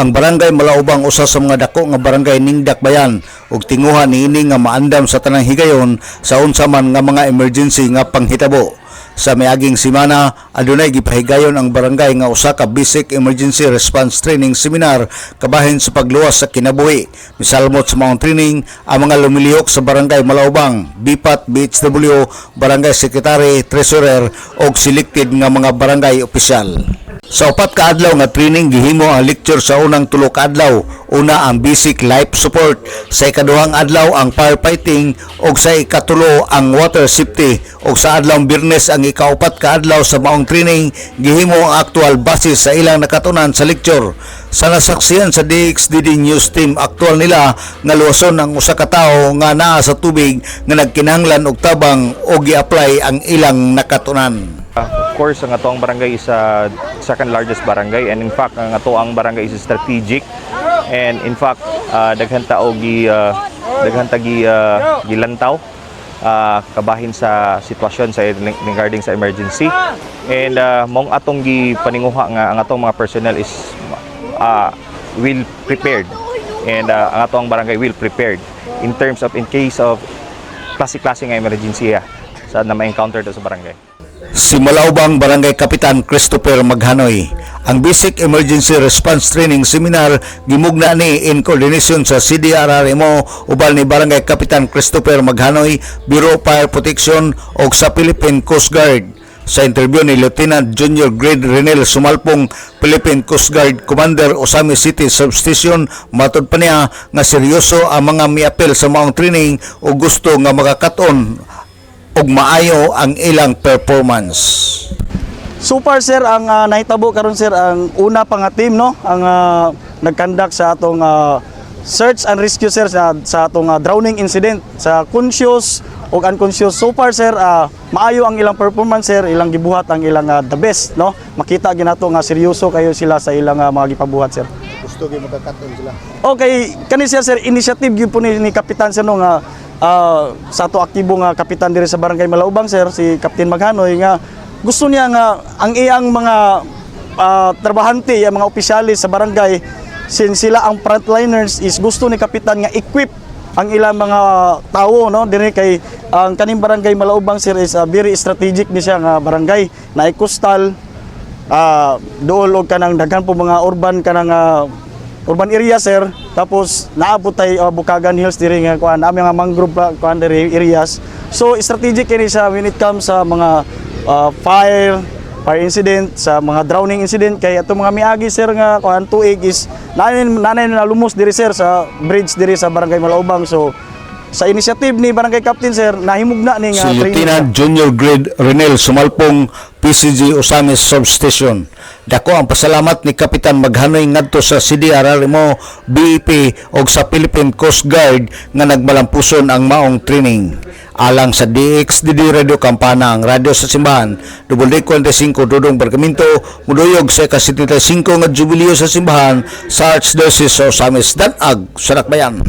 Ang barangay Malaubang usa sa mga dako nga barangay ning Dakbayan ug tinguha niini nga maandam sa tanang higayon sa unsa man nga mga emergency nga panghitabo. Sa miaging semana, adunay gipahigayon ang barangay nga usa ka basic emergency response training seminar kabahin sa pagluwas sa kinabuhi. Misalmot sa mga training ang mga lumilihok sa barangay Malaubang, BIPAT, BHW, barangay secretary, treasurer ug selected nga mga barangay opisyal. Sa upat ka adlaw nga training gihimo ang lecture sa unang tulo ka adlaw. Una ang basic life support, sa ikaduhang adlaw ang firefighting ug sa ikatulo ang water safety ug sa adlawng Biyernes ang ikaupat ka adlaw sa maong training gihimo ang actual basis sa ilang nakatunan sa lecture. Sa nasaksihan sa DXDD News Team, aktual nila nga luwason ang usa ka tawo nga naa sa tubig nga nagkinahanglan og tabang o gi-apply ang ilang nakatunan. Of course, ang atong barangay is second largest barangay, and in fact ang atong barangay is strategic, and in fact daghan ta og gilantaw kabahin sa sitwasyon sa regarding sa emergency, and mong atong gipaninguha nga ang atong mga personnel is well prepared, and ang atong barangay well prepared in terms of in case of klase-klase nga emergency sa na ma-encounter sa barangay. Si Malaubang Barangay Kapitan Christopher Maghanoy. Ang Basic Emergency Response Training Seminar gimugna ni in coordination sa CDRRMO ubal ni Barangay Kapitan Christopher Maghanoy, Bureau of Fire Protection o sa Philippine Coast Guard. Sa interview ni Lieutenant Junior Grade Renel Sumalpong, Philippine Coast Guard Commander Osami City Substation, matud pa niya nga seryoso ang mga miapil sa maong training o gusto nga makakaton ug maayo ang ilang performance. So far sir, ang nahitabo karon sir ang una pa nga team no, ang nagkandak sa atong search and rescue sir sa atong drowning incident sa conscious ug unconscious. So far sir, maayo ang ilang performance sir, ilang gibuhat ang ilang the best no. Makita ginato nga seryoso kayo sila sa ilang mga gipabuhat sir. Gusto gyud makakaton sila. Okay, kani sir initiative gyud po ni Kapitan sir no nga sa ato aktibo nga kapitan diri sa Barangay Malaubang sir, si Captain Maghanoy, nga gusto niya nga ang iyang mga trabahante, ang mga opisyalis sa barangay, since sila ang frontliners, is gusto ni kapitan nga equip ang ilang mga tao no diri kay ang kaning Barangay Malaubang sir is very strategic ni siya nga barangay na coastal, dool og kanang daghan po mga urban area sir, tapos naabot tay Bukagan Hills diri nga kuan aming mga mangrove kuan diri areas. So strategic kini siya when it comes sa mga fire incident, sa mga drowning incident, kay ato mga miagi sir nga kuan tuig is nanay na lumos diri sir sa bridge diri sa Barangay Malaubang. So sa initiative ni Barangay Captain sir, nahimugna ni nga si training. Lieutenant Junior Grade Renel Sumalpong, PCG Osami Substation. Dako ang pasalamat ni Kapitan Maghanoy ngadto sa CDRRMO, BEP o sa Philippine Coast Guard nga nagmalampuson ang maong training. Alang sa DXDD Radio Campana, ang radyo sa simbahan, WD45 Dudong Barkamento, muduyog sa ika-75 nga jubileo sa simbahan sa Archdiocese sa Osamis Danag, sa Dakbayan.